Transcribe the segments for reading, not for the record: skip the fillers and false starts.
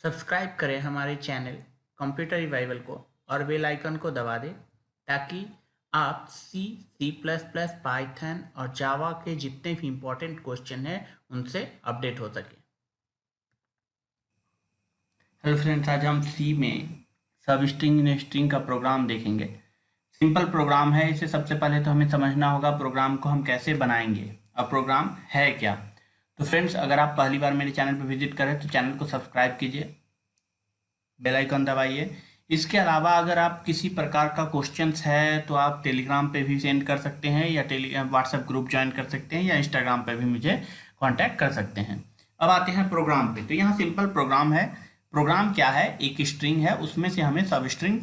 Subscribe करें हमारे channel computer revival को और बेल आइकन को दबा दें ताकि आप सी प्लस प्लस पाइथन और जावा के जितने भी इम्पोर्टेंट क्वेश्चन हैं उनसे अपडेट हो सके। हेलो फ्रेंड्स, आज हम सी में सब स्ट्रिंग नेस्टिंग का प्रोग्राम देखेंगे। सिंपल प्रोग्राम है। इसे सबसे पहले तो हमें समझना होगा प्रोग्राम को हम कैसे बनाएंगे और प्रोग्राम है क्या। तो फ्रेंड्स, अगर आप पहली बार मेरे चैनल पर विजिट करें तो चैनल को सब्सक्राइब कीजिए, बेल आइकन दबाइए। इसके अलावा अगर आप किसी प्रकार का क्वेश्चंस है तो आप टेलीग्राम पे भी सेंड कर सकते हैं या व्हाट्सएप ग्रुप ज्वाइन कर सकते हैं या इंस्टाग्राम पे भी मुझे कांटेक्ट कर सकते हैं। अब आते हैं प्रोग्राम पे। तो यहाँ सिंपल प्रोग्राम है। प्रोग्राम क्या है? एक स्ट्रिंग है, उसमें से हमें सब स्ट्रिंग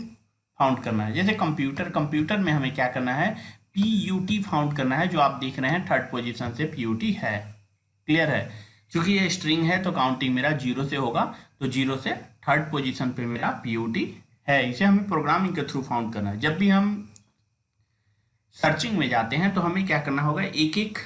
फाउंड करना है। जैसे कंप्यूटर में हमें क्या करना है? PUT फाउंड करना है। जो आप देख रहे हैं थर्ड पोजिशन से PUT है। क्लियर है? क्योंकि ये स्ट्रिंग है तो काउंटिंग मेरा 0 से होगा, तो 0 से थर्ड पोजीशन पे मेरा PUT है। इसे हमें प्रोग्रामिंग के थ्रू फाउंड करना है। जब भी हम सर्चिंग में जाते हैं तो हमें क्या करना होगा? एक एक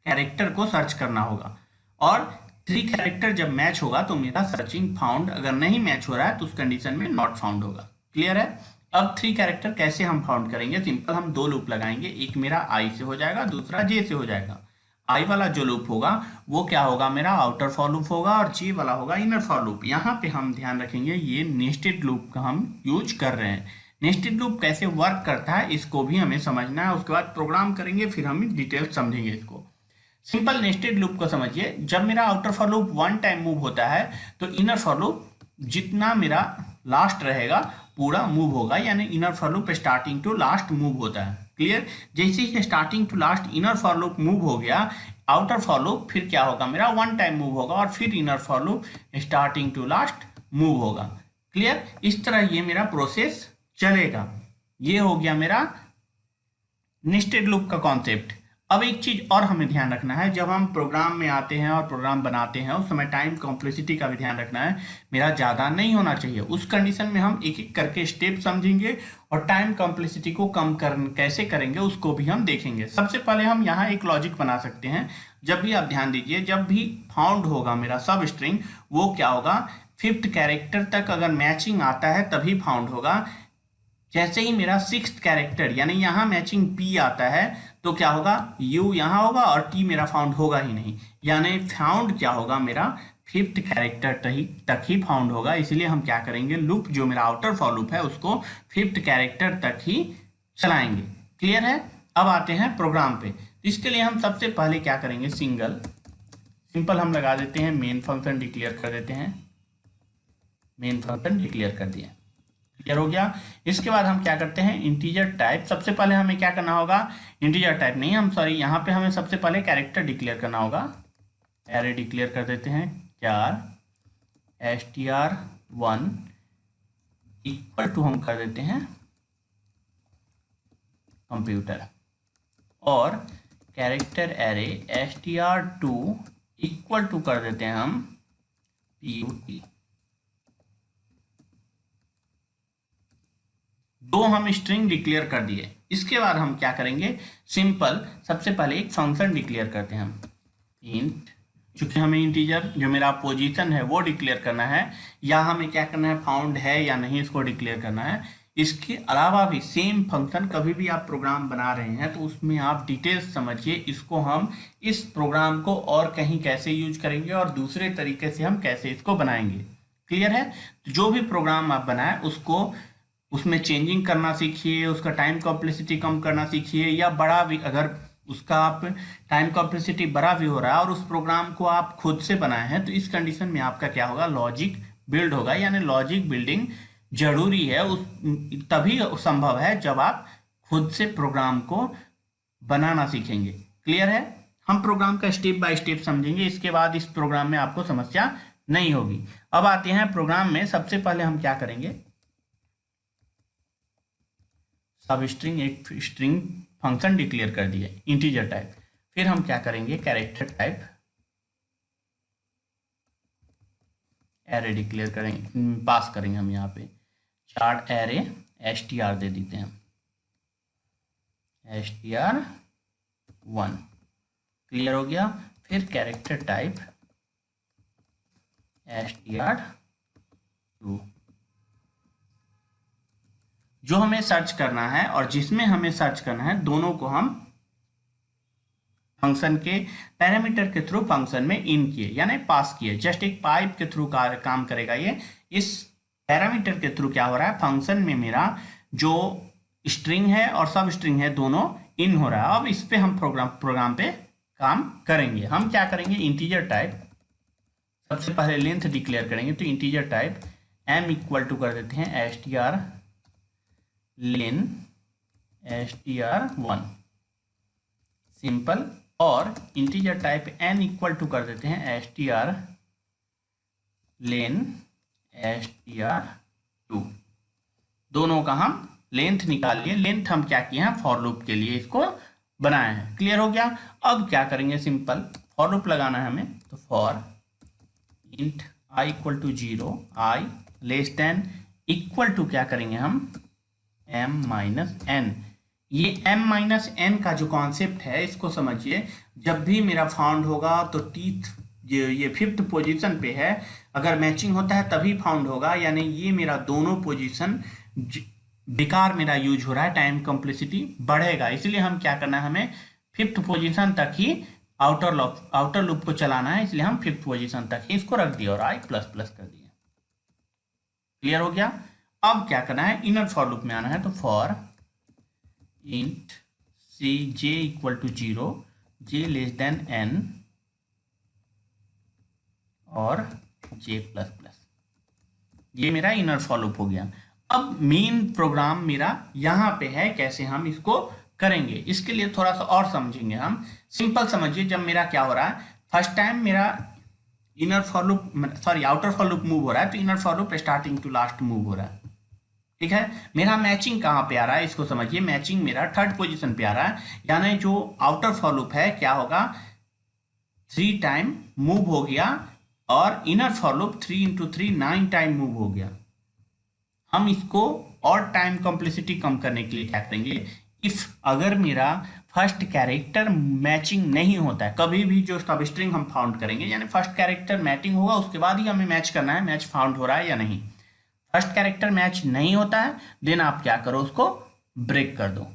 कैरेक्टर को सर्च करना होगा और 3 कैरेक्टर जब मैच होगा तो मेरा सर्चिंग फाउंड, अगर नहीं मैच हो रहा है तो उस कंडीशन में नॉट फाउंड होगा। क्लियर है? अब 3 कैरेक्टर कैसे हम फाउंड करेंगे? सिंपल, हम 2 लूप लगाएंगे। एक मेरा I से हो जाएगा, दूसरा J से हो जाएगा। I वाला जो लूप होगा वो क्या होगा? मेरा आउटर फॉर लूप होगा और J वाला होगा इनर फॉर लूप। यहाँ पे हम ध्यान रखेंगे ये नेस्टेड लूप का हम यूज कर रहे हैं। नेस्टेड लूप कैसे वर्क करता है इसको भी हमें समझना है। उसके बाद प्रोग्राम करेंगे, फिर हम डिटेल समझेंगे इसको। सिंपल नेस्टेड लूप को समझिए। जब मेरा outer for loop 1 time move होता है तो इनर फॉर लूप जितना मेरा लास्ट रहेगा पूरा मूव होगा, यानी inner for loop starting to last move होता है। क्लियर? जैसे ही starting to last inner for loop move हो गया, आउटर फॉर लूप फिर क्या होगा? मेरा 1 टाइम मूव होगा और फिर inner for loop starting to last move होगा। क्लियर? इस तरह ये मेरा प्रोसेस चलेगा। ये हो गया मेरा नेस्टेड लूप का कॉन्सेप्ट। अब एक चीज और हमें ध्यान रखना है, जब हम प्रोग्राम में आते हैं और प्रोग्राम बनाते हैं उस समय टाइम कॉम्प्लेक्सिटी का भी ध्यान रखना है। मेरा ज़्यादा नहीं होना चाहिए। उस कंडीशन में हम एक एक करके स्टेप समझेंगे और टाइम कॉम्प्लेक्सिटी को कम कैसे करेंगे उसको भी हम देखेंगे। सबसे पहले हम यहाँ एक लॉजिक बना सकते हैं। जब भी आप ध्यान दीजिए, जब भी फाउंड होगा मेरा सब स्ट्रिंग, वो क्या होगा? 5th कैरेक्टर तक अगर मैचिंग आता है तभी फाउंड होगा। जैसे ही मेरा 6th कैरेक्टर यानी यहाँ मैचिंग P आता है तो क्या होगा? U यहाँ होगा और T मेरा फाउंड होगा ही नहीं। यानी फाउंड क्या होगा? मेरा 5th कैरेक्टर तक ही फाउंड होगा। इसलिए हम क्या करेंगे? लूप जो मेरा आउटर फॉर लूप है उसको 5th कैरेक्टर तक ही चलाएंगे। क्लियर है? अब आते हैं प्रोग्राम पे। इसके लिए हम सबसे पहले क्या करेंगे? सिंपल हम लगा देते हैं, मेन फंक्शन डिक्लेयर कर देते हैं। मेन फंक्शन डिक्लेयर कर दिया। क्लियर हो गया? इसके बाद हम क्या करते हैं? Integer type. सबसे पहले हमें क्या करना होगा? इंटीजर टाइप नहीं, हम सॉरी, यहाँ पे हमें सबसे पहले कैरेक्टर डिक्लेयर करना होगा। एरे डिक्लेयर कर देते हैं 4 str1 इक्वल टू हम कर देते हैं कंप्यूटर, और character array str2 equal to कर देते हैं हम PUT। 2 हम स्ट्रिंग डिक्लेयर कर दिए। इसके बाद हम क्या करेंगे? सिंपल, सबसे पहले एक फंक्शन डिक्लेयर करते हैं हम इंट। चूंकि हमें इंटीजर जो मेरा पोजीशन है वो डिक्लेयर करना है, या हमें क्या करना है? फाउंड है या नहीं इसको डिक्लेयर करना है। इसके अलावा भी सेम फंक्शन, कभी भी आप प्रोग्राम बना रहे हैं तो उसमें आप डिटेल्स समझिए। इसको हम इस प्रोग्राम को और कहीं कैसे यूज करेंगे और दूसरे तरीके से हम कैसे इसको बनाएंगे। क्लियर है? जो भी प्रोग्राम आप बनाए उसमें चेंजिंग करना सीखिए, उसका टाइम कॉम्प्लेक्सिटी कम करना सीखिए, या बड़ा भी अगर उसका आप टाइम कॉम्प्लेक्सिटी बड़ा भी हो रहा है और उस प्रोग्राम को आप खुद से बनाए हैं तो इस कंडीशन में आपका क्या होगा? लॉजिक बिल्ड होगा। यानी लॉजिक बिल्डिंग जरूरी है, उस तभी संभव है जब आप खुद से प्रोग्राम को बनाना सीखेंगे। क्लियर है? हम प्रोग्राम का स्टेप बाय स्टेप समझेंगे, इसके बाद इस प्रोग्राम में आपको समस्या नहीं होगी। अब आते हैं प्रोग्राम में। सबसे पहले हम क्या करेंगे? सब स्ट्रिंग, एक स्ट्रिंग फंक्शन डिक्लेयर कर दिया इंटीजर टाइप। फिर हम क्या करेंगे? कैरेक्टर टाइप एरे डिक्लेयर करेंगे, पास करेंगे हम यहाँ पे 4 एरे str दे देते हैं str1। क्लियर हो गया? फिर कैरेक्टर टाइप str2 जो हमें सर्च करना है और जिसमें हमें सर्च करना है, दोनों को हम फंक्शन के पैरामीटर के थ्रू फंक्शन में इन किए यानी पास किए। जस्ट एक पाइप के थ्रू काम करेगा ये। इस पैरामीटर के थ्रू क्या हो रहा है, फंक्शन में मेरा जो स्ट्रिंग है और सब स्ट्रिंग है दोनों इन हो रहा है। अब इस पे हम प्रोग्राम पे काम करेंगे। हम क्या करेंगे, इंटीजर टाइप सबसे पहले लेंथ डिक्लेयर करेंगे। तो integer type m equal to कर देते हैं str len str1 सिंपल, और integer type n equal to कर देते हैं str len str2। दोनों का हम लेंथ निकाल लिए। लेंथ हम क्या किए हैं, फॉर लूप के लिए इसको बनाए हैं। क्लियर हो गया। अब क्या करेंगे, सिंपल फॉर लूप लगाना है हमें। तो for int i equal to 0 i less than equal to क्या करेंगे हम m माइनस n। ये m माइनस n का जो कॉन्सेप्ट है इसको समझिए। जब भी मेरा फाउंड होगा तो टीथ ये 5th पोजीशन पे है, अगर मैचिंग होता है तभी फाउंड होगा, यानी ये मेरा दोनों पोजीशन बेकार मेरा यूज हो रहा है, टाइम कॉम्प्लेक्सिटी बढ़ेगा। इसलिए हम क्या करना है, हमें 5th पोजीशन तक ही आउटर लूप को चलाना है। इसलिए हम 5th पोजीशन तक ही इसको रख दिया और i प्लस प्लस कर दिया। क्लियर हो गया। अब क्या करना है, इनर फॉर लूप में आना है। तो फॉर इंट सी j equal to 0 j less than n और j प्लस प्लस, ये मेरा इनर फॉर लूप हो गया। अब मेन प्रोग्राम मेरा यहाँ पे है, कैसे हम इसको करेंगे इसके लिए थोड़ा सा और समझेंगे हम। सिंपल समझिए, जब मेरा क्या हो रहा है, फर्स्ट टाइम मेरा inner for loop outer for loop move हो रहा है, तो inner for loop starting to last move हो रहा है। ठीक है, मेरा मैचिंग कहाँ पे आ रहा है इसको समझिए। मैचिंग मेरा 3rd पोजीशन पे आ रहा है, यानी जो आउटर फॉर लूप है क्या होगा, 3 टाइम मूव हो गया और inner for loop 3 into 3 9 time move हो गया। हम इसको और टाइम कॉम्प्लेक्सिटी कम करने के लिए क्या करेंगे, इफ अगर मेरा फर्स्ट कैरेक्टर मैचिंग नहीं होता है, कभी भी जो सब स्ट्रिंग हम फाउंड करेंगे, यानी फर्स्ट कैरेक्टर मैचिंग होगा उसके बाद ही हमें मैच करना है, मैच फाउंड हो रहा है या नहीं। फर्स्ट कैरेक्टर मैच नहीं होता है, देन आप क्या करो, उसको ब्रेक कर दो।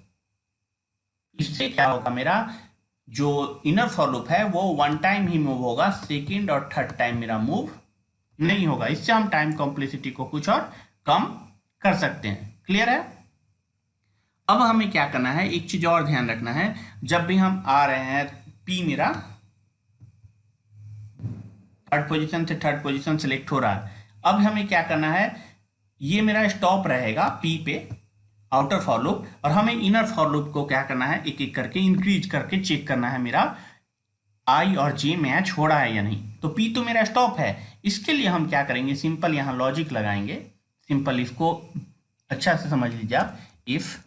इससे क्या होगा, मेरा जो इनर फॉर लूप है वो 1 टाइम ही मूव होगा, 2nd और 3rd टाइम मेरा मूव नहीं होगा। इससे हम टाइम कॉम्प्लेक्सिटी को कुछ और कम कर सकते हैं। क्लियर है। अब हमें क्या करना है, एक चीज और ध्यान रखना है, जब भी हम आ रहे हैं, P मेरा 3rd पोजीशन से 3rd पोजीशन सेलेक्ट हो रहा है। अब हमें क्या करना है, ये मेरा स्टॉप रहेगा P पे आउटर फॉर लूप, और हमें इनर फॉर लूप को क्या करना है, एक एक करके इंक्रीज करके चेक करना है मेरा I और J मैच हो रहा है या नहीं। तो P तो मेरा स्टॉप है, इसके लिए हम क्या करेंगे, सिंपल यहाँ लॉजिक लगाएंगे। सिंपल इसको अच्छा से समझ लीजिए आप। If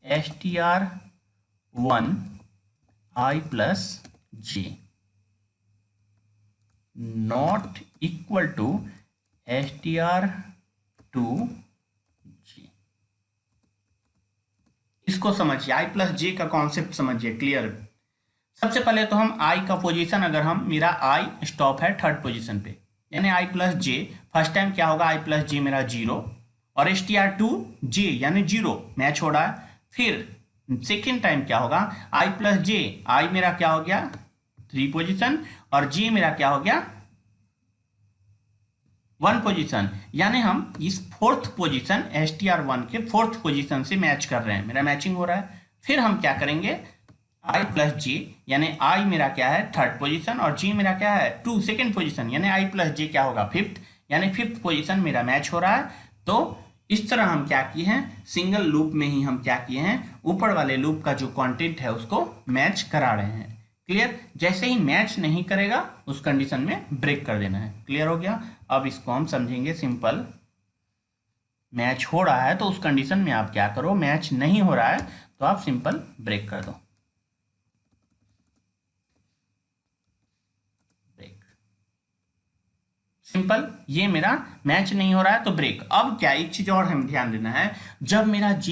str1 i plus j not equal to str2 j, इसको समझिए, i प्लस j का कॉन्सेप्ट समझिए। क्लियर। सबसे पहले तो हम i का पोजीशन, अगर हम मेरा i स्टॉप है 3rd पोजीशन पे, यानी i plus j, first time क्या होगा, i प्लस j मेरा 0 और str2 j यानी 0 मैच हो रहा है। फिर सेकेंड टाइम क्या होगा, i प्लस j, i मेरा क्या हो गया 3 पोजीशन और j मेरा क्या हो गया 1 पोजीशन, यानी हम इस 4th पोजीशन str1 के 4th पोजीशन से मैच कर रहे हैं, मेरा मैचिंग हो रहा है। फिर हम क्या करेंगे, i प्लस j, यानी i मेरा क्या है 3rd पोजीशन और j मेरा क्या है 2 सेकेंड पोजीशन, यानी i प्लस j क्या होगा 5th, यानी 5th पोजीशन मेरा मैच हो रहा है। तो इस तरह हम क्या किए हैं, सिंगल लूप में ही हम क्या किए हैं, ऊपर वाले लूप का जो कंटेंट है उसको मैच करा रहे हैं। क्लियर। जैसे ही मैच नहीं करेगा उस कंडीशन में ब्रेक कर देना है। क्लियर हो गया। अब इसको हम समझेंगे सिंपल। मैच हो रहा है तो उस कंडीशन में आप क्या करो, मैच नहीं हो रहा है तो आप सिंपल ब्रेक कर दो। सिंपल, ये मेरा मैच नहीं हो रहा है तो ब्रेक। अब क्या, एक चीज और हम ध्यान देना है, जब मेरा J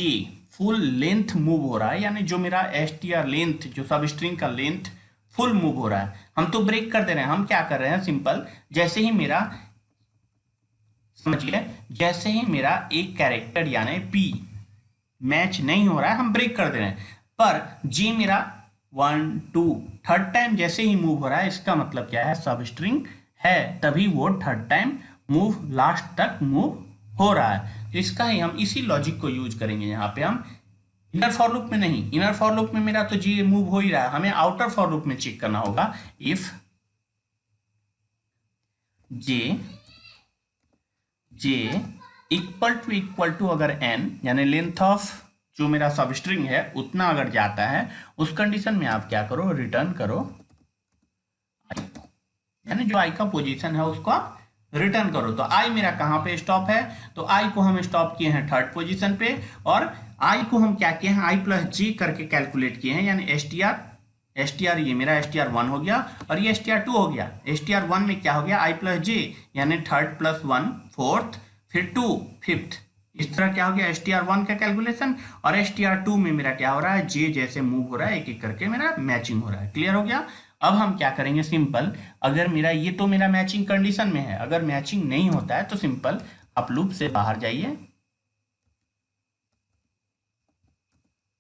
फुल लेंथ मूव हो रहा है, यानी जो मेरा str लेंथ, जो सब स्ट्रिंग का लेंथ फुल मूव हो रहा है, हम तो ब्रेक कर दे रहे हैं। हम क्या कर रहे हैं, सिंपल जैसे ही मेरा समझिए, जैसे ही मेरा एक कैरेक्टर यानी पी मैच नहीं हो रहा है, हम ब्रेक कर दे रहे हैं, पर जे मेरा 1 2 थर्ड टाइम जैसे ही मूव हो रहा है, इसका मतलब क्या है, सब स्ट्रिंग है, तभी वो थर्ड टाइम मूव लास्ट तक मूव हो रहा है। तो इसका ही हम इसी लॉजिक को यूज करेंगे यहाँ पे। हम इनर फॉर लूप में नहीं, इनर फॉर लूप में मेरा तो जी मूव हो ही रहा है, हमें आउटर फॉर लूप में चेक करना होगा। इफ जे इक्वल टू अगर एन यानी लेंथ ऑफ जो मेरा सब स्ट्रिंग है उतना अगर जाता है, उस कंडीशन में आप क्या करो, रिटर्न करो आई को, यानी जो आई का पोजीशन है उसको आप रिटर्न करो। तो आई मेरा कहाँ पे स्टॉप है, तो आई को हम स्टॉप किए हैं थर्ड पोजीशन पे, और आई को हम क्या किए हैं, आई प्लस जी करके कैलकुलेट किए हैं, यानी एस टी आर ये मेरा एस टी आर 1 हो गया और ये एस टी आर 2 हो गया। एस टी आर 1 में क्या हो गया, आई प्लस जे यानी थर्ड प्लस 1 फोर्थ, फिर 2 फिफ्थ, इस तरह क्या हो गया एस टी आर 1 का कैलकुलेशन। और एस टी आर 2 में मेरा क्या हो रहा है, जे जैसे मूव हो रहा है एक एक करके मेरा मैचिंग हो रहा है। क्लियर हो गया। अब हम क्या करेंगे, सिंपल, अगर मेरा ये तो मेरा मैचिंग कंडीशन में है, अगर मैचिंग नहीं होता है तो सिंपल आप लूप से बाहर जाइए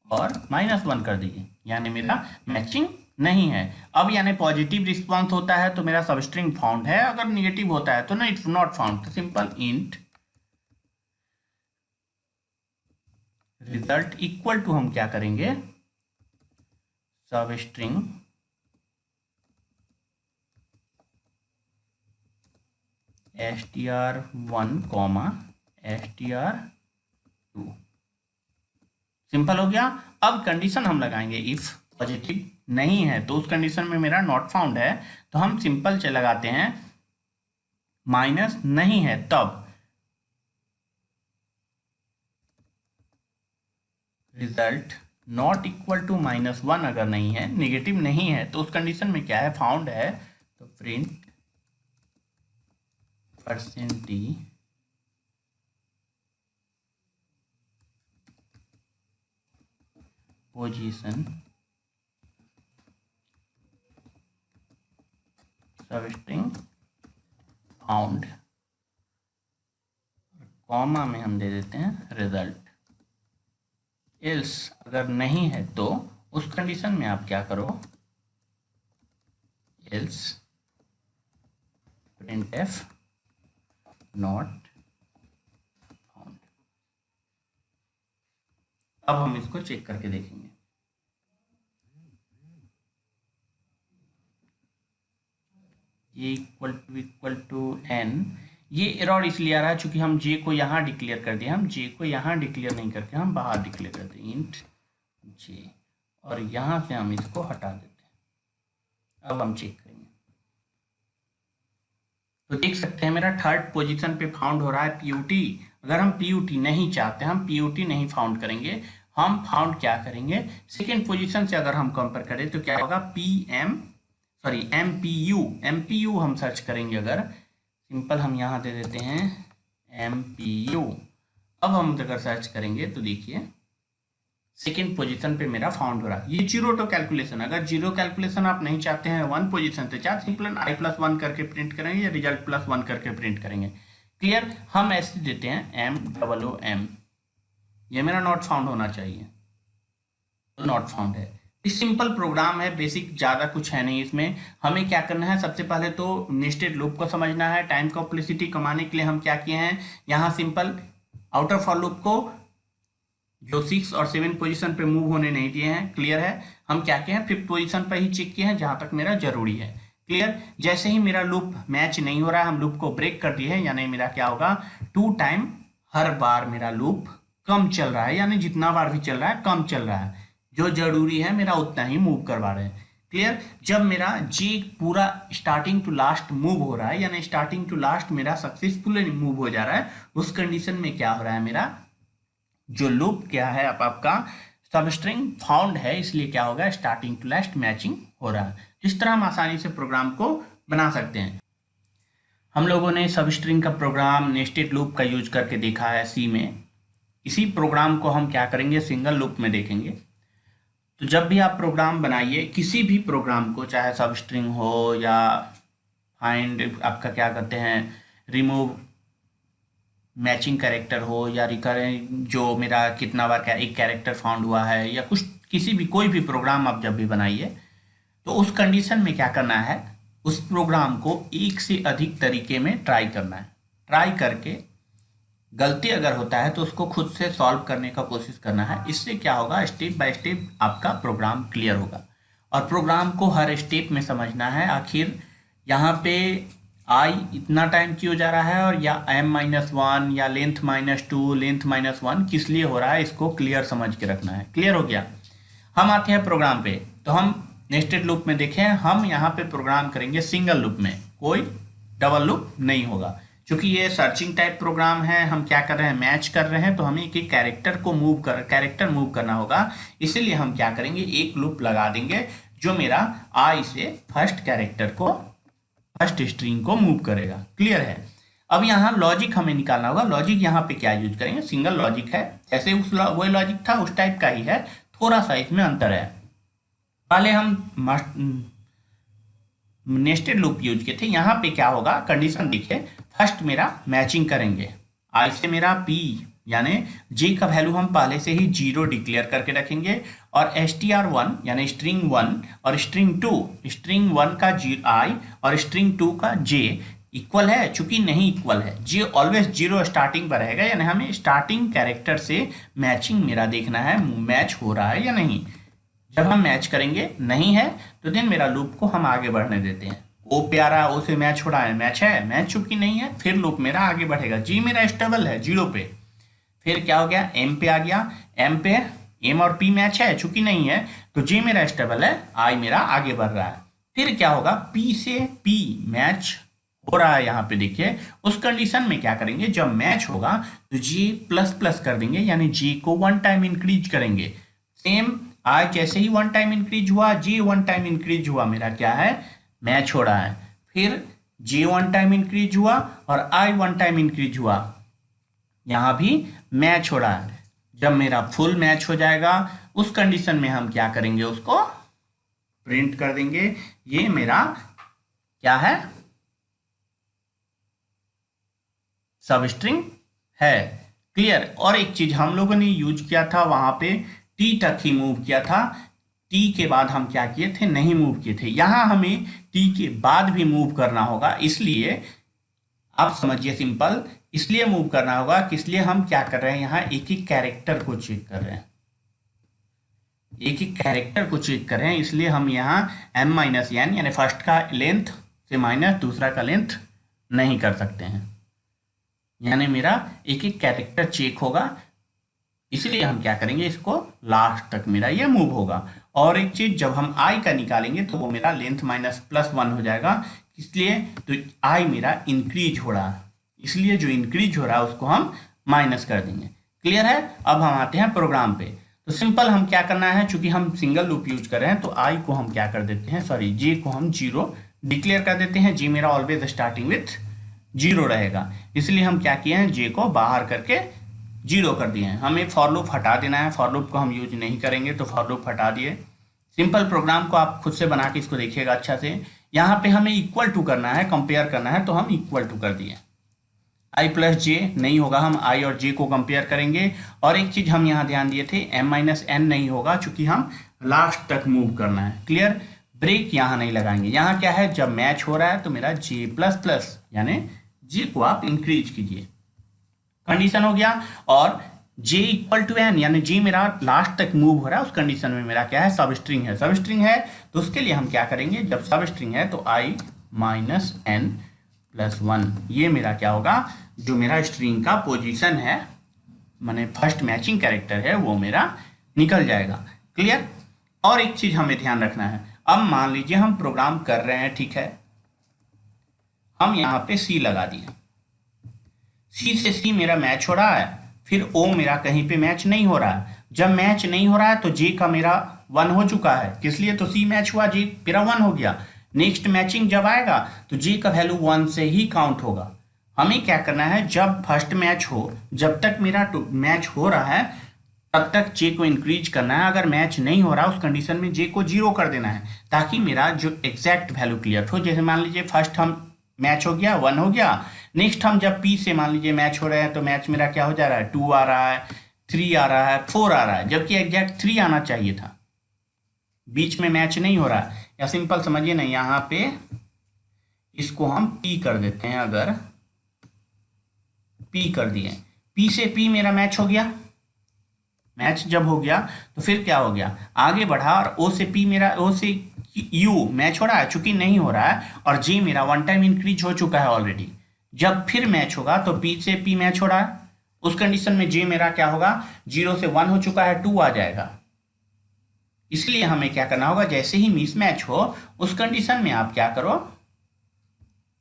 और -1 कर दीजिए, यानी मेरा मैचिंग नहीं है। अब यानी पॉजिटिव रिस्पॉन्स होता है तो मेरा सबस्ट्रिंग फाउंड है, अगर निगेटिव होता है तो ना इट्स नॉट फाउंड। तो simple int result equal to हम क्या करेंगे, सबस्ट्रिंग str1 str2। सिंपल हो गया। अब कंडीशन हम लगाएंगे, इफ पॉजिटिव नहीं है तो उस कंडीशन में मेरा नॉट फाउंड है, तो हम सिंपल से लगाते हैं माइनस नहीं है तब रिजल्ट नॉट इक्वल टू -1, अगर नहीं है, नेगेटिव नहीं है तो उस कंडीशन में क्या है, फाउंड है, तो print %d position substring found, comma में हम दे देते हैं रिजल्ट। एल्स अगर नहीं है तो उस कंडीशन में आप क्या करो, एल्स printf नॉट फाउंड। अब हम इसको चेक करके देखेंगे। ये इक्वल टू n, ये एरर इसलिए आ रहा है चूंकि हम j को यहाँ डिक्लेयर कर दिया, हम j को यहाँ डिक्लेयर नहीं करके हम बाहर डिक्लेयर करते हैं इंट j, और यहाँ से हम इसको हटा देते हैं। अब हम चेक करेंगे तो देख सकते हैं मेरा थर्ड पोजीशन पे फाउंड हो रहा है पीयूटी। अगर हम पीयूटी नहीं चाहते, हम पीयूटी नहीं फाउंड करेंगे, हम फाउंड क्या करेंगे, सेकेंड पोजीशन से अगर हम कंपेयर करें तो क्या होगा, एमपीयू हम सर्च करेंगे। अगर सिंपल हम यहाँ दे देते हैं एमपीयू, अब हम अगर सर्च करेंगे तो देखिए सेकेंड पोजीशन पे मेरा फाउंड हो रहा है। ये जीरो टू कैलकुलेशन, अगर जीरो कैलकुलेशन आप नहीं चाहते हैं, वन पोजीशन से चाहे सिंपल i+1 करके प्रिंट करेंगे या रिजल्ट +1 करके प्रिंट करेंगे। क्लियर। हम ऐसे देते हैं MOOM, ये मेरा नॉट फाउंड होना चाहिए, तो नॉट फाउंड है। इस सिंपल प्रोग्राम है, बेसिक, ज़्यादा कुछ है नहीं इसमें। हमें क्या करना है, सबसे पहले तो नेस्टेड लूप को समझना है। टाइम कॉम्प्लेक्सिटी कमाने के लिए हम क्या किए हैं, यहाँ सिंपल आउटर फॉर लूप को जो 6 और 7 पोजीशन पे मूव होने नहीं दिए हैं। क्लियर है। हम क्या किए हैं, 5th पोजीशन पर ही चेक किए हैं जहां तक मेरा जरूरी है। क्लियर। जैसे ही मेरा लूप मैच नहीं हो रहा है, हम लूप को ब्रेक कर दिए हैं, यानी मेरा क्या होगा, 2 टाइम हर बार मेरा लूप कम चल रहा है, यानी जितना बार भी चल रहा है कम चल रहा है, जो जरूरी है मेरा उतना ही मूव करवा रहे हैं। क्लियर। जब मेरा जी पूरा स्टार्टिंग टू लास्ट मूव हो रहा है, यानी स्टार्टिंग टू लास्ट मेरा सक्सेसफुली मूव हो जा रहा है, उस कंडीशन में क्या हो रहा है, मेरा जो लूप क्या है आपका सबस्ट्रिंग फाउंड है, इसलिए क्या होगा, स्टार्टिंग टू लास्ट मैचिंग हो रहा है। इस तरह हम आसानी से प्रोग्राम को बना सकते हैं। हम लोगों ने सबस्ट्रिंग का प्रोग्राम नेस्टेड लूप का यूज करके देखा है सी में। इसी प्रोग्राम को हम क्या करेंगे, सिंगल लूप में देखेंगे। तो जब भी आप प्रोग्राम बनाइए, किसी भी प्रोग्राम को, चाहे सबस्ट्रिंग हो या फाइंड, आपका क्या कहते हैं, रिमूव मैचिंग कैरेक्टर हो या रिकरेंट, जो मेरा कितना बार एक कैरेक्टर फाउंड हुआ है, या कुछ किसी भी कोई भी प्रोग्राम आप जब भी बनाइए तो उस कंडीशन में क्या करना है, उस प्रोग्राम को एक से अधिक तरीके में ट्राई करना है। ट्राई करके गलती अगर होता है तो उसको खुद से सॉल्व करने का कोशिश करना है। इससे क्या होगा, स्टेप बाय स्टेप आपका प्रोग्राम क्लियर होगा। और प्रोग्राम को हर स्टेप में समझना है, आखिर यहाँ पे आई इतना टाइम क्यों जा रहा है, और या m-1 या लेंथ -2 लेंथ -1 किस लिए हो रहा है, इसको क्लियर समझ के रखना है। क्लियर हो गया। हम आते हैं प्रोग्राम पे। तो हम नेस्टेड लूप में देखें, हम यहाँ पे प्रोग्राम करेंगे सिंगल लूप में, कोई डबल लूप नहीं होगा। क्योंकि ये सर्चिंग टाइप प्रोग्राम है, हम क्या कर रहे हैं, मैच कर रहे हैं, तो हमें एक कैरेक्टर को कैरेक्टर मूव करना होगा। इसीलिए हम क्या करेंगे, एक लूप लगा देंगे जो मेरा आई से फर्स्ट कैरेक्टर को, फर्स्ट स्ट्रिंग को मूव करेगा। क्लियर है। अब यहाँ लॉजिक हमें निकालना होगा। लॉजिक यहाँ पे क्या यूज करेंगे, सिंगल लॉजिक है, जैसे वही लॉजिक था उस टाइप का ही है, थोड़ा सा इसमें अंतर है। पहले हम नेस्टेड लूप यूज किए थे। यहाँ पे क्या होगा, कंडीशन देखिए, फर्स्ट मेरा मैचिंग करेंगे, आई से मेरा पी यानी जे का वैल्यू हम पहले से ही 0 डिक्लेयर करके रखेंगे, और str1 यानी स्ट्रिंग 1 और स्ट्रिंग 1 का आई और स्ट्रिंग 2 का जे इक्वल है। चूंकि नहीं इक्वल है, जे ऑलवेज 0 स्टार्टिंग पर रहेगा, यानी हमें स्टार्टिंग कैरेक्टर से मैचिंग मेरा देखना है, मैच हो रहा है या नहीं। जब हम मैच करेंगे नहीं है तो देन मेरा लूप को हम आगे बढ़ने देते हैं। ओ पे आ रहा है, ओ से मैच हो रहा है, मैच है, मैच चूंकि नहीं है, फिर लूप मेरा आगे बढ़ेगा। जी मेरा स्टेबल है 0 पे, फिर क्या हो गया, एम पे आ गया, एम पे एम और पी मैच है, चूंकि नहीं है तो जी मेरा स्टेबल है, आई मेरा आगे बढ़ रहा है। फिर क्या होगा, पी से पी मैच हो रहा है, यहाँ पे देखिए। उस कंडीशन में क्या करेंगे, जब मैच होगा तो जी प्लस प्लस कर देंगे, यानी जी को 1 टाइम इंक्रीज करेंगे। सेम आई जैसे ही 1 टाइम इंक्रीज हुआ, जी 1 टाइम इंक्रीज हुआ, मेरा क्या है, मैच हो रहा है। फिर जी 1 टाइम इंक्रीज हुआ और आई 1 टाइम इंक्रीज हुआ, यहां भी मैच हो रहा है। जब मेरा फुल मैच हो जाएगा उस कंडीशन में हम क्या करेंगे, उसको प्रिंट कर देंगे, ये मेरा क्या है, सब स्ट्रिंग है। क्लियर। और एक चीज हम लोगों ने यूज किया था, वहां पे टी तक ही मूव किया था, टी के बाद हम क्या किए थे, नहीं मूव किए थे। यहां हमें टी के बाद भी मूव करना होगा, इसलिए आप समझिए सिंपल, इसलिए मूव करना होगा कि इसलिए हम क्या कर रहे हैं, यहाँ एक एक कैरेक्टर को चेक कर रहे हैं, एक एक कैरेक्टर को चेक कर रहे हैं। इसलिए हम यहाँ m-n यानी फर्स्ट का लेंथ से माइनस दूसरा का लेंथ नहीं कर सकते हैं, यानी मेरा एक एक कैरेक्टर चेक होगा। इसलिए हम क्या करेंगे, इसको लास्ट तक मेरा ये मूव होगा। और एक चीज, जब हम आई का निकालेंगे तो वो मेरा लेंथ -+1 हो जाएगा, इसलिए तो आई मेरा इंक्रीज हो रहा है, इसलिए जो इंक्रीज हो रहा है उसको हम माइनस कर देंगे। क्लियर है। अब हम आते हैं प्रोग्राम पे। तो सिंपल हम क्या करना है, चूंकि हम सिंगल लूप यूज कर रहे हैं तो आई को हम क्या कर देते हैं, सॉरी जे को हम 0 डिक्लेयर कर देते हैं। जे मेरा ऑलवेज स्टार्टिंग विथ 0 रहेगा, इसलिए हम क्या किए हैं, जे को बाहर करके 0 कर दिए हैं। हमें फॉर लूप हटा देना है, फॉर लूप को हम यूज नहीं करेंगे, तो फॉर लूप हटा दिए। सिंपल प्रोग्राम को आप खुद से बना के इसको देखिएगा अच्छा से। यहाँ पे हमें इक्वल टू करना है, कंपेयर करना है, तो हम इक्वल टू कर दिए। आई प्लस जे नहीं होगा, हम आई और जे को कंपेयर करेंगे। और एक चीज हम यहाँ ध्यान दिए थे, m-n नहीं होगा, चूंकि हम लास्ट तक मूव करना है। क्लियर। ब्रेक यहाँ नहीं लगाएंगे। यहाँ क्या है, जब मैच हो रहा है तो मेरा जे प्लस प्लस यानी जे को आप इंक्रीज कीजिए, कंडीशन हो गया। और j इक्वल टू n यानी j मेरा लास्ट तक मूव हो रहा है, उस कंडीशन में मेरा क्या है, सब स्ट्रिंग है। सब स्ट्रिंग है तो उसके लिए हम क्या करेंगे, जब सब स्ट्रिंग है तो i - n+1 ये मेरा क्या होगा, जो मेरा स्ट्रिंग का पोजीशन है, माने फर्स्ट मैचिंग कैरेक्टर है, वो मेरा निकल जाएगा। क्लियर। और एक चीज हमें ध्यान रखना है, अब मान लीजिए हम प्रोग्राम कर रहे हैं, ठीक है, हम यहाँ पे c लगा दिए, c से c मेरा मैच हो रहा है, फिर o मेरा कहीं पे मैच नहीं हो रहा है। जब मैच नहीं हो रहा है तो j का मेरा 1 हो चुका है, किस लिए, तो c मैच हुआ, j मेरा 1 हो गया। नेक्स्ट मैचिंग जब आएगा तो j का वैल्यू 1 से ही काउंट होगा। हमें क्या करना है, जब फर्स्ट मैच हो, जब तक मेरा मैच हो रहा है तब तक j को इंक्रीज करना है। अगर मैच नहीं हो रहा उस कंडीशन में j को 0 कर देना है, ताकि मेरा जो एग्जैक्ट वैल्यू क्लियर हो। जैसे मान लीजिए फर्स्ट हम मैच हो गया, 1 हो गया। नेक्स्ट हम जब P से मान लीजिए मैच हो रहे हैं तो मैच मेरा क्या हो जा रहा है, 2 आ रहा है, 3 आ रहा है, 4 आ रहा है, जबकि एग्जैक्ट 3 आना चाहिए था, बीच में मैच नहीं हो रहा है। या सिंपल समझिए ना, यहाँ पे इसको हम P कर देते हैं, अगर P कर दिए, P से P मेरा मैच हो गया, मैच जब हो गया तो फिर क्या हो गया, आगे बढ़ा और O से P मेरा, O से U मैच हो रहा है, चूंकि नहीं हो रहा है, और J मेरा 1 टाइम इंक्रीज हो चुका है ऑलरेडी। जब फिर मैच होगा तो P से P मैच हो रहा है, उस कंडीशन में J मेरा क्या होगा, 0 से 1 हो चुका है, 2 आ जाएगा। इसलिए हमें क्या करना होगा, जैसे ही मिस मैच हो उस कंडीशन में आप क्या करो,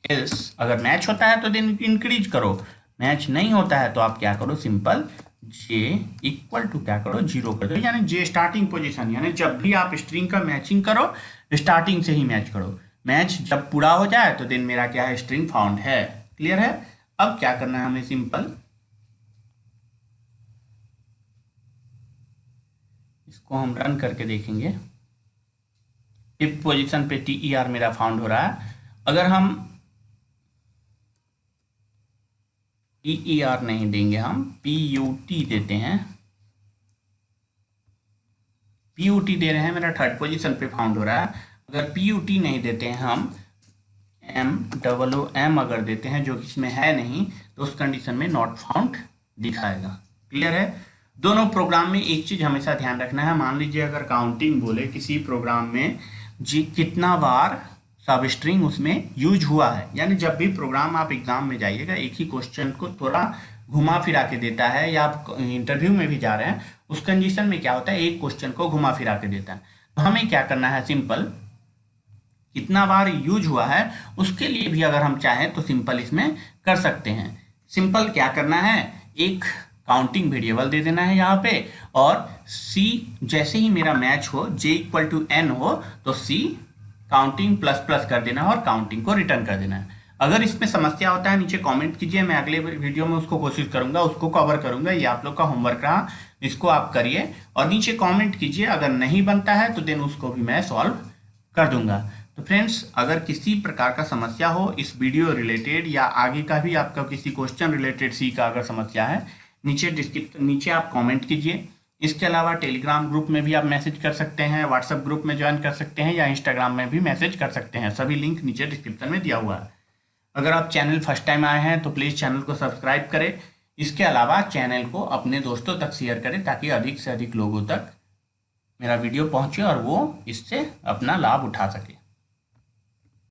एल्स, अगर मैच होता है तो देन इंक्रीज करो, मैच नहीं होता है तो आप क्या करो, सिंपल J इक्वल टू क्या करो, 0 कर दो। यानी J स्टार्टिंग पोजीशन, यानी जब भी आप स्ट्रिंग का मैचिंग करो स्टार्टिंग से ही मैच करो, मैच जब पूरा हो जाए तो देन मेरा क्या है, स्ट्रिंग फाउंड है। क्लियर है? अब क्या करना है हमें, सिंपल इसको हम रन करके देखेंगे। इफ पोजीशन पे TER मेरा फाउंड हो रहा है, अगर हम TER नहीं देंगे, हम PUT देते हैं, PUT दे रहे हैं, मेरा थर्ड पोजीशन पे फाउंड हो रहा है। अगर PUT नहीं देते हैं हम MOOM अगर देते हैं, जो कि इसमें है नहीं, तो उस कंडीशन में नॉट फाउंड दिखाएगा। क्लियर है? दोनों प्रोग्राम में एक चीज हमेशा ध्यान रखना है, मान लीजिए अगर काउंटिंग बोले किसी प्रोग्राम में जी कितना बार सब स्ट्रिंग उसमें यूज हुआ है, यानी जब भी प्रोग्राम आप एग्जाम में जाइएगा एक ही क्वेश्चन को थोड़ा घुमा फिरा के देता है, या आप इंटरव्यू में भी जा रहे हैं उस कंडीशन में क्या होता है, एक क्वेश्चन को घुमा फिरा के देता है। तो हमें क्या करना है, सिंपल कितना बार यूज हुआ है उसके लिए भी अगर हम चाहें तो सिंपल इसमें कर सकते हैं। सिंपल क्या करना है, एक काउंटिंग वेरिएबल दे देना है यहाँ पे, और C जैसे ही मेरा मैच हो, J इक्वल टू N हो, तो C काउंटिंग प्लस प्लस कर देना है और काउंटिंग को रिटर्न कर देना है। अगर इसमें समस्या होता है नीचे कमेंट कीजिए, मैं अगले वीडियो में उसको कोशिश करूंगा, उसको कवर करूंगा। ये आप लोग का होमवर्क रहा, इसको आप करिए और नीचे कमेंट कीजिए, अगर नहीं बनता है तो देन उसको भी मैं सॉल्व कर दूंगा। तो फ्रेंड्स, अगर किसी प्रकार का समस्या हो इस वीडियो रिलेटेड या आगे का भी आपका किसी क्वेश्चन रिलेटेड सी का अगर समस्या है, नीचे आप कमेंट कीजिए। इसके अलावा टेलीग्राम ग्रुप में भी आप मैसेज कर सकते हैं, व्हाट्सएप ग्रुप में ज्वाइन कर सकते हैं, या इंस्टाग्राम में भी मैसेज कर सकते हैं, सभी लिंक नीचे डिस्क्रिप्शन में दिया हुआ है। अगर आप चैनल फर्स्ट टाइम आए हैं तो प्लीज़ चैनल को सब्सक्राइब करें। इसके अलावा चैनल को अपने दोस्तों तक शेयर करें ताकि अधिक से अधिक लोगों तक मेरा वीडियो पहुंचे और वो इससे अपना लाभ उठा सके।